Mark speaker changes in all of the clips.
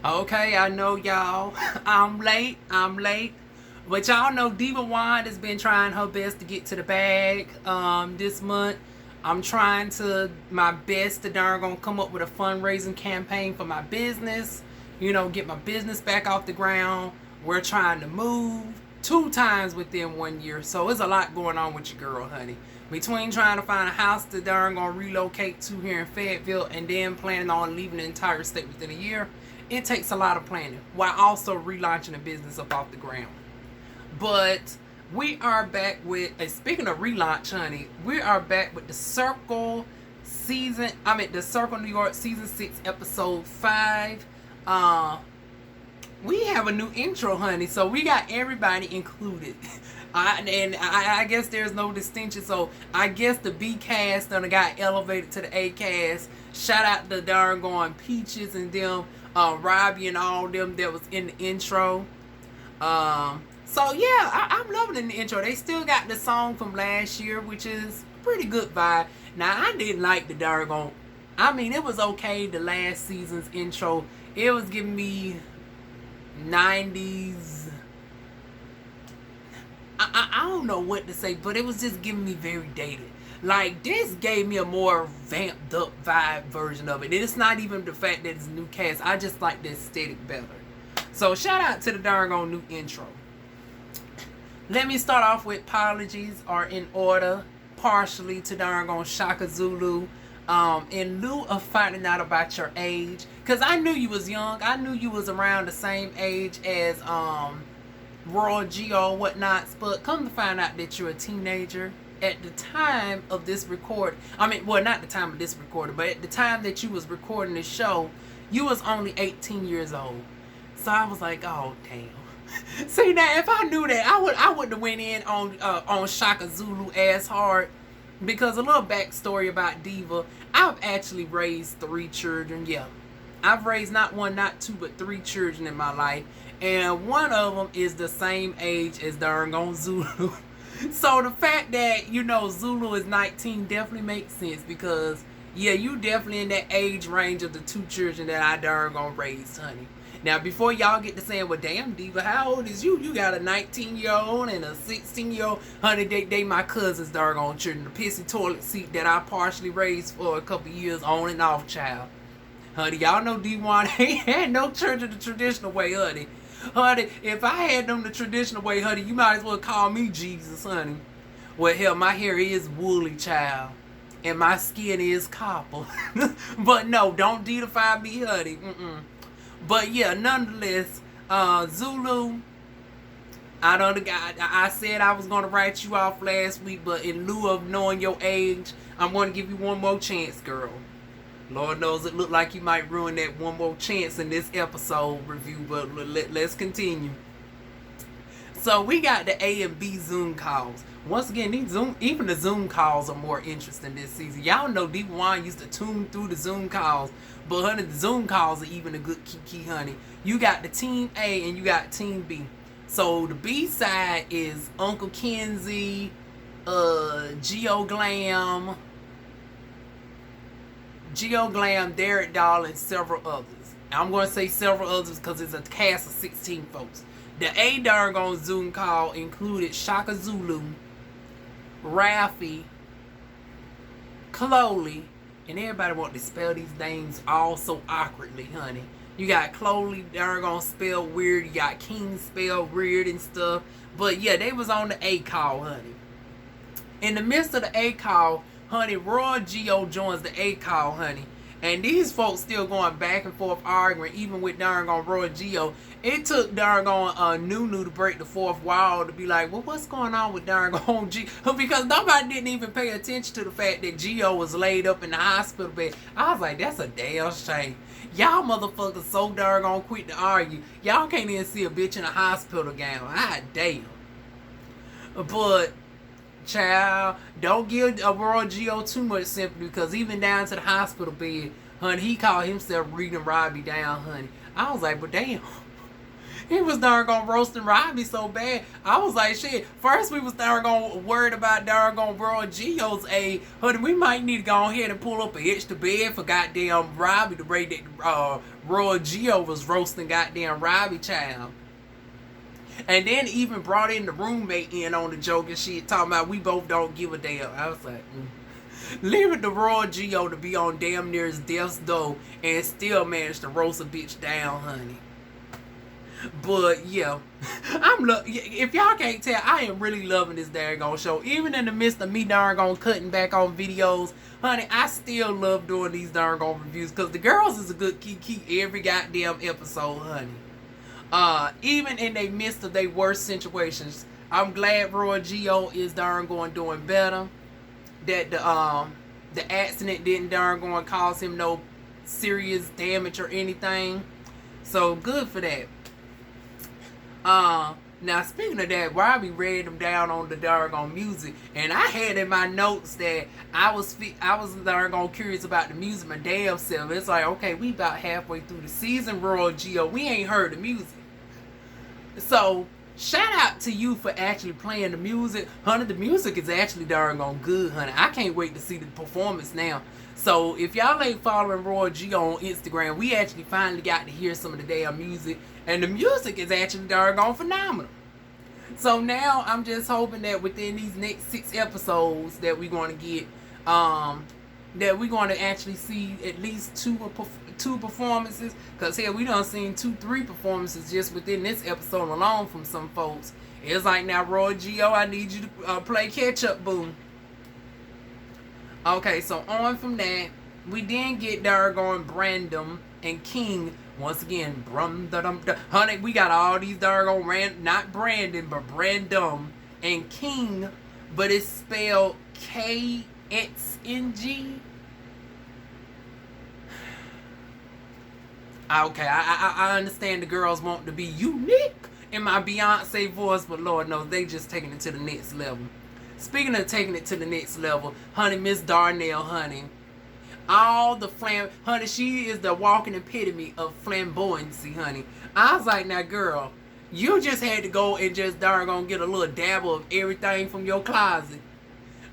Speaker 1: Okay, I know y'all. I'm late. But y'all know DivaWuan has been trying her best to get to the bag this month. I'm trying to my best to darn gonna come up with a fundraising campaign for my business. Get my business back off the ground. We're trying to move 2 times within 1 year. So it's a lot going on with your girl, honey. Between trying to find a house to darn gonna relocate to here in Fayetteville and then planning on leaving the entire state within a year, it takes a lot of planning while also relaunching a business up off the ground. But we are back with, speaking of relaunch, honey, we are back with the Circle New York season 6, episode 5. We have a new intro, honey, so we got everybody included. I guess there's no distinction, so I guess the B cast done got elevated to the A cast. Shout out to darn going Peaches and them, Robbie and all them that was in the intro. So yeah, I'm loving it in the intro. They still got the song from last year, which is a pretty good vibe. Now I didn't like the darn. It was okay. The last season's intro, it was giving me 90s. I don't know what to say, but it was just giving me very dated. Like, this gave me a more vamped up vibe version of it. And it's not even the fact that it's new cast. I just like the aesthetic better. So shout out to the darn new intro. Let me start off with apologies are in order, partially to darn Shaka Zulu. In lieu of finding out about your age, because I knew you was young. I knew you was around the same age as Royal Geo whatnot, but come to find out that you're a teenager at the time of this record. Not the time of this recording, but at the time that you was recording this show, you was only 18 years old. So I was like, oh damn. See, now if I knew that, I would have went in on Shaka Zulu ass hard. Because a little backstory about Diva, I've actually raised 3 children. Yeah, I've raised not 1, not 2, but 3 children in my life, and one of them is the same age as darn Zulu. So the fact that Zulu is 19 definitely makes sense, because yeah, you definitely in that age range of the 2 children that I darn raised, honey. Now, before y'all get to saying, well, damn, Diva, how old is you? You got a 19-year-old and a 16-year-old. Honey, they my cousins, doggone children. The pissy toilet seat that I partially raised for a couple years on and off, child. Honey, y'all know DivaWuan ain't had no children the traditional way, honey. Honey, if I had them the traditional way, honey, you might as well call me Jesus, honey. Well, hell, my hair is woolly, child. And my skin is copper. But no, don't deify me, honey. But yeah, nonetheless, Zulu, I said I was going to write you off last week, but in lieu of knowing your age, I'm going to give you one more chance, girl. Lord knows it looked like you might ruin that one more chance in this episode review, but let's continue. So we got the A and B Zoom calls. Once again, even the Zoom calls are more interesting this season. Y'all know DivaWuan used to tune through the Zoom calls, but honey, the Zoom calls are even a good key, honey. You got the Team A and you got Team B. So the B side is Uncle Kenzie, Geo Glam, Derek Dahl, and several others. I'm going to say several others because it's a cast of 16 folks. The A darn Zoom call included Shaka Zulu, Rafi, Chloe, and everybody want to spell these names all so awkwardly, honey. You got Chloe darn spelled weird, you got King spelled weird and stuff. But yeah, they was on the A call, honey. In the midst of the A call, honey, Roy Geo joins the A call, honey. And these folks still going back and forth arguing, even with darn Roy Geo. It took darn Nunu to break the fourth wall to be like, well, what's going on with darn Geo? Because nobody didn't even pay attention to the fact that Geo was laid up in the hospital bed. I was like, that's a damn shame. Y'all motherfuckers so darn quick to argue. Y'all can't even see a bitch in a hospital gown. Ah, damn. But child, don't give a Royal Geo too much sympathy, because even down to the hospital bed, honey, he called himself reading Robbie down, honey. I was like, but damn. He was darn gonna roasting Robbie so bad. I was like, shit. First we was darn gonna worried about darn gonna Roy Geo's a honey. We might need to go ahead and pull up an extra bed for goddamn Robbie the way that Roy Geo was roasting goddamn Robbie child. And then even brought in the roommate in on the joke and shit, talking about we both don't give a damn. I was like, leave it to Roy Geo to be on damn near his death's door and still manage to roast a bitch down, honey. But yeah, if y'all can't tell, I am really loving this daggone show. Even in the midst of me darn cutting back on videos, honey, I still love doing these darn reviews because the girls is a good key every goddamn episode, honey. Even in the midst of their worst situations, I'm glad Roy Geo is darn doing better. That the accident didn't darn cause him no serious damage or anything. So good for that. Now speaking of that, Robbie read them down on the darn music, and I had in my notes that I was darn curious about the music my damn self. It's like, okay, we about halfway through the season, Roy Geo, we ain't heard the music. So shout out to you for actually playing the music, honey. The music is actually darn good, honey. I can't wait to see the performance now. So if y'all ain't following Roy Geo on Instagram, we actually finally got to hear some of the damn music, and the music is actually darn phenomenal. So now I'm just hoping that within these next 6 episodes that we're going to get, that we're going to actually see at least two performances. Because here we done seen 2-3 performances just within this episode alone from some folks. It's like, now Roy Geo, I need you to play catch up, boo. Okay, so on from that, we then get darn Brandon and King. Once again, honey, we got all these darn not Brandon, but Brandon and King, but it's spelled KXNG. Okay, I understand the girls want to be unique in my Beyonce voice, but Lord knows they just taking it to the next level. Speaking of taking it to the next level, honey, Miss Darnell, honey. All the honey, she is the walking epitome of flamboyancy, honey. I was like, now girl, you just had to go and just darn get a little dabble of everything from your closet.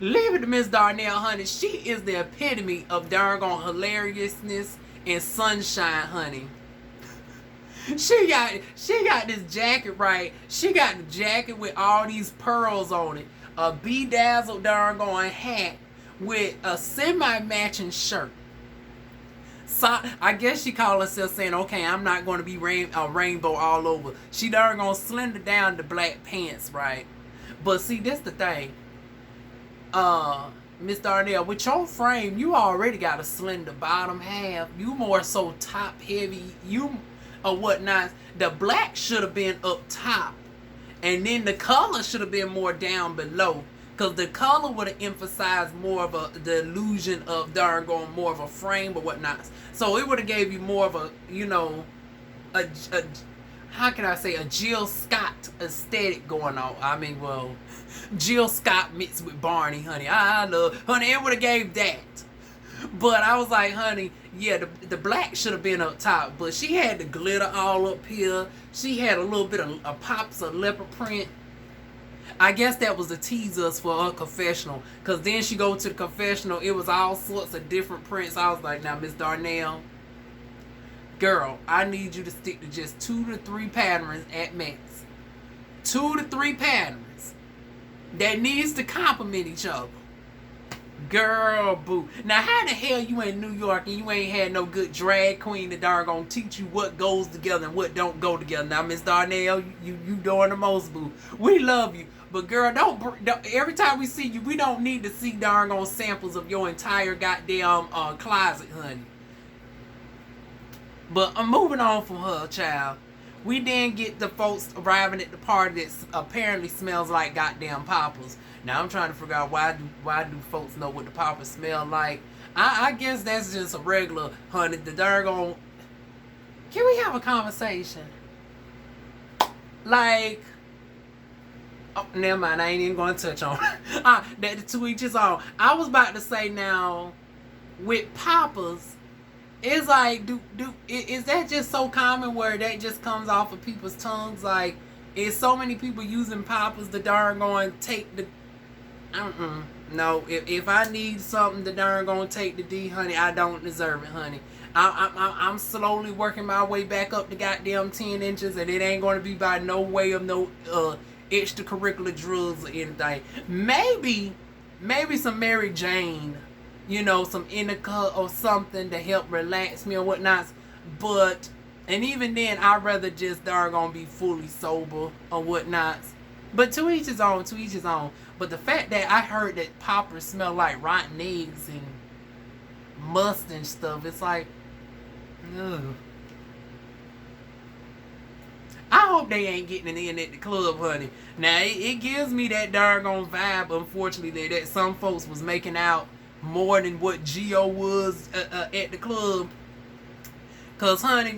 Speaker 1: Leave it to Miss Darnell, honey. She is the epitome of darn hilariousness and sunshine, honey. She got this jacket, right? She got the jacket with all these pearls on it. A bedazzled darn hat with a semi-matching shirt. So I guess she called herself saying, okay, I'm not going to be rainbow all over. She darn slender down the black pants, right? But see, this the thing. Miss Darnell, with your frame, you already got a slender bottom half. You more so top heavy. You or whatnot. The black should have been up top. And then the color should have been more down below. Because the color would have emphasized more of the illusion of darn more of a frame or whatnot. So it would have gave you more of a, you know, how can I say, a Jill Scott aesthetic going on. I mean, well, Jill Scott mixed with Barney, honey. I love, honey, it would have gave that. But I was like, honey, yeah, the black should have been up top. But she had the glitter all up here. She had a little bit of pops of leopard print. I guess that was the teasers for her confessional. Because then she go to the confessional. It was all sorts of different prints. I was like, now, Miss Darnell, girl, I need you to stick to just 2 to 3 patterns at max. 2 to 3 patterns that needs to complement each other. Girl, boo. Now, how the hell you in New York and you ain't had no good drag queen that darn gonna teach you what goes together and what don't go together? Now, Miss Darnell, you doing the most, boo. We love you. But girl, don't every time we see you, we don't need to see darn on samples of your entire goddamn closet, honey. But I'm moving on from her, child. We then get the folks arriving at the party that apparently smells like goddamn poppers. Now I'm trying to figure out why do folks know what the poppers smell like. I guess that's just a regular, honey. The darn. Can we have a conversation? Like, oh, never mind. I ain't even going to touch on it. That to each his own. I was about to say now, with poppers, It's like, is that just so common where that just comes off of people's tongues? Like, is so many people using poppers the darn going to take the... No, if I need something, the darn going to take the D, honey, I don't deserve it, honey. I'm slowly working my way back up to goddamn 10 inches, and it ain't going to be by no way of no extracurricular drugs or anything. Maybe some Mary Jane, some indica or something to help relax me or whatnot. But, and even then, I'd rather just darn gonna be fully sober or whatnot. But to each his own, to each his own. But the fact that I heard that poppers smell like rotten eggs and must and stuff, it's like, ugh. I hope they ain't getting it in at the club, honey. Now, it gives me that darn vibe, unfortunately, that some folks was making out more than what Geo was at the club. Because, honey,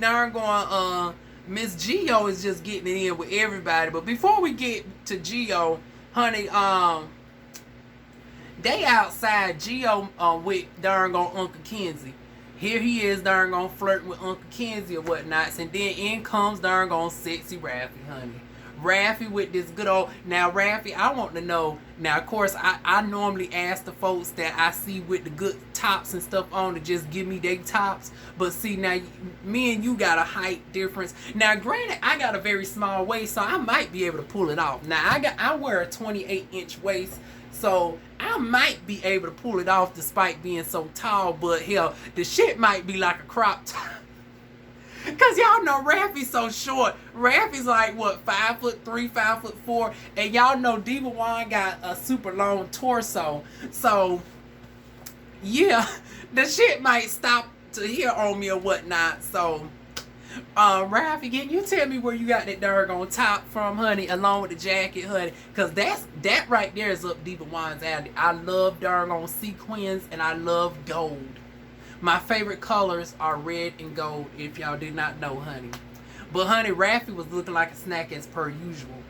Speaker 1: Miss Geo is just getting it in with everybody. But before we get to Geo, honey, they outside Geo with Uncle Kenzie. Here he is flirting with Uncle Kenzie or whatnot. And then in comes sexy Raffy, honey. Raffy with this good old... Now, Raffy, I want to know... Now, of course, I normally ask the folks that I see with the good tops and stuff on to just give me their tops. But see, now, me and you got a height difference. Now, granted, I got a very small waist, so I might be able to pull it off. Now, I wear a 28-inch waist, so I might be able to pull it off despite being so tall. But, hell, the shit might be like a crop top. Because y'all know Raffy's so short. Raffy's like, what, 5'3", 5'4", and y'all know DivaWuan got a super long torso. So, yeah, the shit might stop to here on me or whatnot. So, Raffy, can you tell me where you got that doggone top from, honey, along with the jacket, honey? Because that right there is up DivaWuan's alley. I love doggone sequins, and I love gold. My favorite colors are red and gold, if y'all did not know, honey. But, honey, Raffy was looking like a snack as per usual.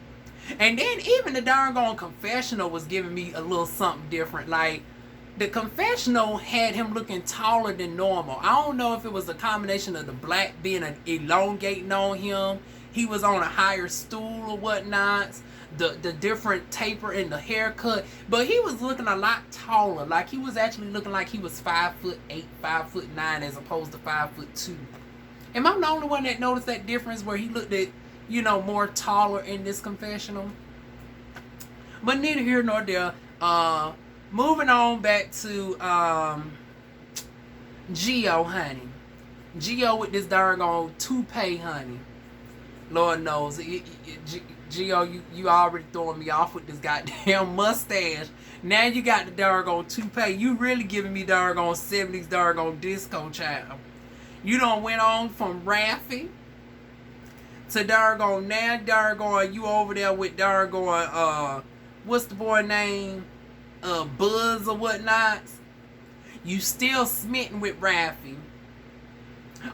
Speaker 1: And then even the darn confessional was giving me a little something different. Like, the confessional had him looking taller than normal. I don't know if it was a combination of the black being elongating on him. He was on a higher stool or whatnot. The different taper in the haircut, but he was looking a lot taller. Like, he was actually looking like he was 5'8", 5'9", as opposed to 5'2". Am I the only one that noticed that difference where he looked at, more taller in this confessional? But neither here nor there. Moving on back to Geo, honey. Geo with this darn toupee, honey. Lord knows, Geo, you already throwing me off with this goddamn mustache. Now you got the darn toupee. You really giving me darn 70s darn disco child. You done went on from Raffy to darn now darn you over there with darn what's the boy name? Buzz or whatnot. You still smitten with Raffy.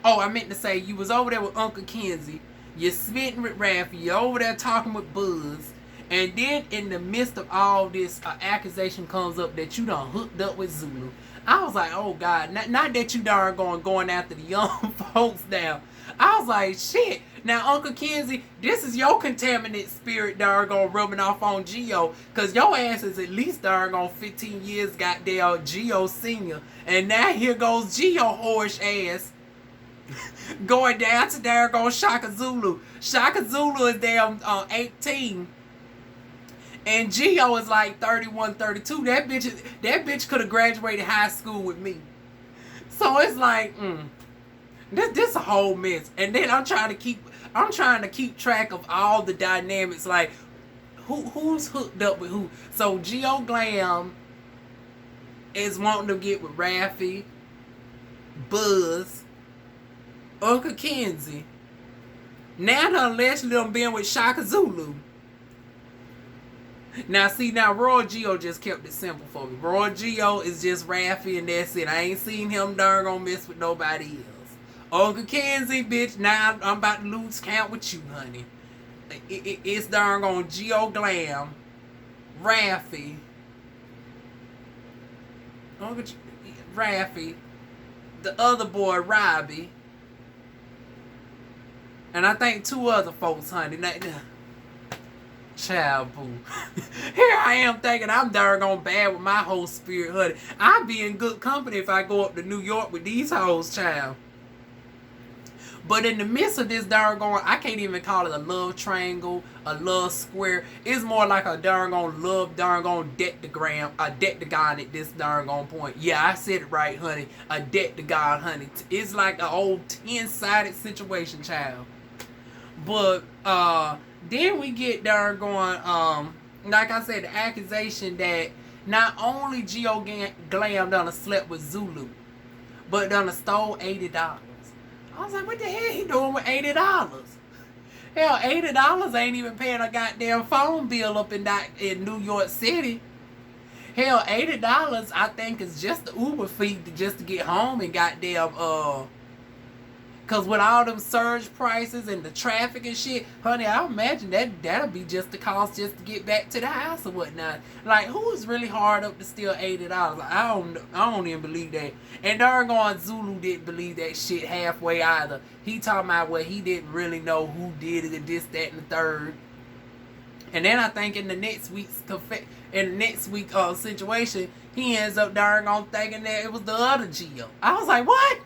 Speaker 1: Oh, I meant to say you was over there with Uncle Kenzie. You're smitten with Raffy. You're over there talking with Buzz. And then in the midst of all this, accusation comes up that you done hooked up with Zulu. I was like, oh God. Not that you darn going after the young folks now. I was like, shit. Now, Uncle Kenzie, this is your contaminant spirit darn rubbing off on Geo. Because your ass is at least darn 15 years goddamn Geo senior. And now here goes Geo whorish ass going down to darn Shaka Zulu. Shaka Zulu is damn 18. And Geo is like 31, 32. That bitch could have graduated high school with me. So it's like, this a whole mess. And then I'm trying to keep track of all the dynamics. Like, who's hooked up with who. So Geo Glam is wanting to get with Raffy, Buzz, Uncle Kenzie. Now done allegedly done been with Shaka Zulu. Now see, now Roy Geo just kept it simple for me. Roy Geo is just Raffy and that's it. I ain't seen him darn mess with nobody else. Uncle Kenzie, bitch, now I'm about to lose count with you, honey. It's darn Geo Glam, Raffy, Raffy, the other boy, Robbie, and I think 2 other folks, honey. Child, boo. Here I am thinking I'm darn bad with my whole spirit, honey. I'd be in good company if I go up to New York with these hoes, child. But in the midst of this I can't even call it a love triangle, a love square. It's more like a love dectagon at this point. Yeah, I said it right, honey. A dectagon, honey. It's like an old 10-sided situation, child. But then we get like I said, the accusation that not only Geo Glam done slept with Zulu, but done stole $80. I was like, what the hell he doing with $80? Hell, $80 ain't even paying a goddamn phone bill up in New York City. Hell, $80 I think is just the Uber fee just to get home and goddamn cause with all them surge prices and the traffic and shit, honey, I imagine that'll be just the cost just to get back to the house or whatnot. Like, who's really hard up to steal $80? Like, I don't even believe that. And darn Zulu didn't believe that shit halfway either. He talking about he didn't really know who did it and this, that, and the third. And then I think in the next week's situation, he ends up darn thinking that it was the other Geo. I was like, what?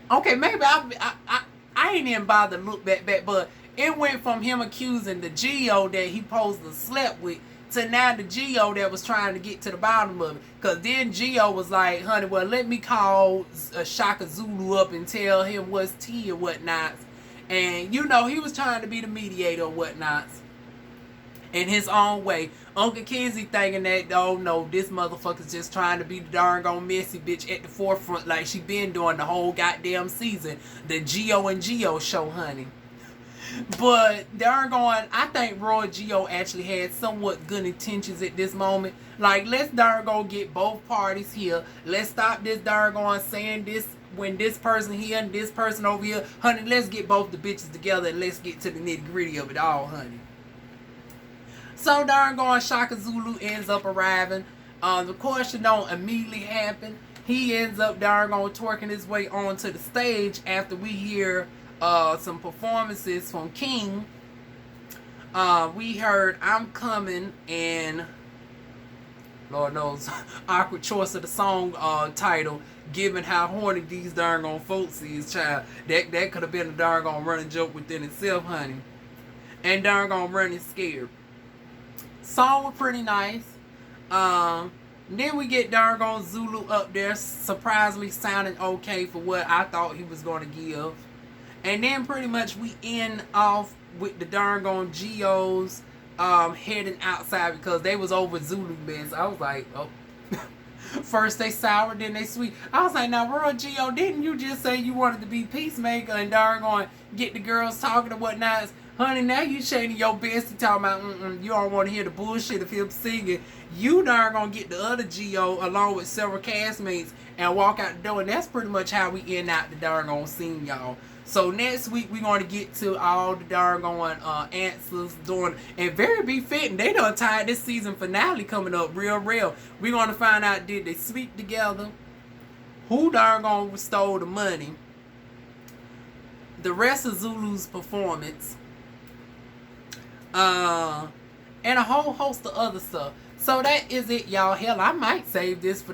Speaker 1: Okay, maybe I ain't even bothered to look back, but it went from him accusing the Geo that he supposed to slept with to now the Geo that was trying to get to the bottom of it. Because then Geo was like, honey, well, let me call Shaka Zulu up and tell him what's tea and whatnot. And, he was trying to be the mediator or whatnot in his own way. Uncle Kenzie thinking that, oh no, this motherfucker's just trying to be the darn messy bitch at the forefront like she been doing the whole goddamn season. The Geo and Geo show, honey. But I think Roy Geo actually had somewhat good intentions at this moment. Like, let's get both parties here. Let's stop this saying this when this person here and this person over here. Honey, let's get both the bitches together and let's get to the nitty gritty of it all, honey. So Shaka Zulu ends up arriving. The question don't immediately happen. He ends up twerking his way onto the stage after we hear some performances from King. We heard I'm Coming and Lord knows awkward choice of the song title, given how horny these folks is, child. That could have been a running joke within itself, honey. And Running Scared. Song was pretty nice. Then we get Zulu up there, surprisingly sounding okay for what I thought he was going to give. And then pretty much we end off with the Geos heading outside because they was over Zulu beds. I was like, oh. First they sour, then they sweet. I was like, now, Royal Geo, didn't you just say you wanted to be peacemaker and get the girls talking and whatnot? Honey, now you shading your best to talk about, you don't want to hear the bullshit of him singing. You get the other Geo along with several castmates and walk out the door. And that's pretty much how we end out the scene, y'all. So next week we're going to get to all the answers doing, and very befitting. They done tied this season finale coming up real. We're going to find out, did they sleep together? Who stole the money? The rest of Zulu's performance. And a whole host of other stuff. So that is it, y'all. Hell, I might save this for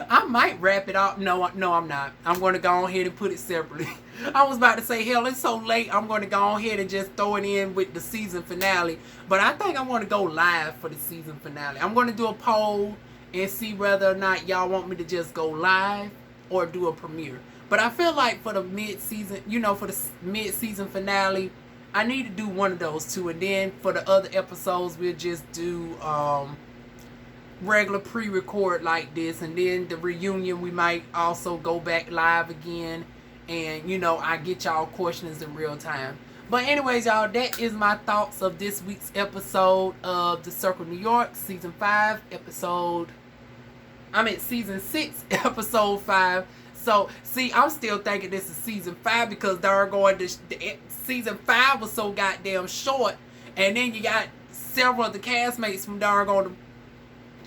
Speaker 1: I might wrap it up. No, I'm not. I'm going to go ahead and put it separately. I was about to say, hell, it's so late. I'm going to go ahead and just throw it in with the season finale. But I think I want to go live for the season finale. I'm going to do a poll and see whether or not y'all want me to just go live or do a premiere. But I feel like for the mid-season, for the mid-season finale, I need to do one of those two. And then for the other episodes, we'll just do regular pre-record like this. And then the reunion, we might also go back live again. And, I get y'all questions in real time. But anyways, y'all, that is my thoughts of this week's episode of the Circle New York, Season 5, Season 6, Episode 5. So, see, I'm still thinking this is Season 5 because Season 5 was so goddamn short. And then you got several of the castmates from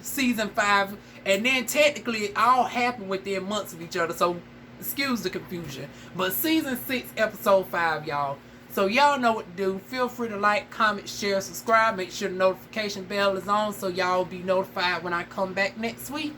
Speaker 1: season 5, and then technically it all happened within months of each other, so excuse the confusion. But season 6, episode 5, y'all. So y'all know what to do. Feel free to like, comment, share, subscribe. Make sure the notification bell is on so y'all be notified when I come back next week.